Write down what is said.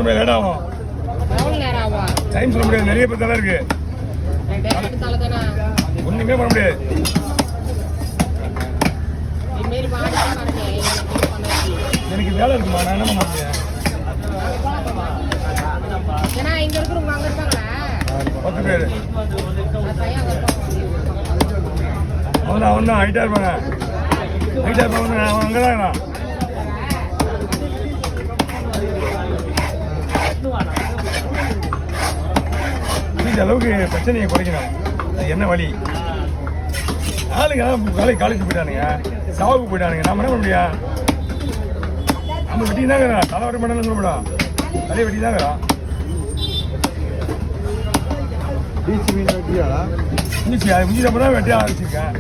முடியாது, லேட் ஆகும். டைம் சொல்ல முடியாது, நிறைய பேர் தலை இருக்கு. ஒண்ணுமே பண்ண முடியாது. எனக்கு வேலை இருக்குமா, நான் என்ன பண்ண முடியும்? 10 பேர் அவன் தான் ஹைட்டா இருப்பாங்க. ஹைட்டா இருப்பாங்க, அவன் அங்கதான். இந்த அளவுக்கு பிரச்சனையை குறைக்கணும். என்ன வழி? ஆளுங்க வேலைக்கு காலேஜ் போயிட்டானுங்க, சாவுக்கு போயிட்டானுங்க. நாம என்ன பண்ண முடியும்? நம்ம வெட்டி தான் இருக்கிறான். தலை வர மாட்டேன்னு சொல்லப்படாம், தலையை வெட்டி தான் இருக்கிறான். அது முடிஞ்ச தான் வெட்டி ஆரம்பிச்சிருக்கேன்.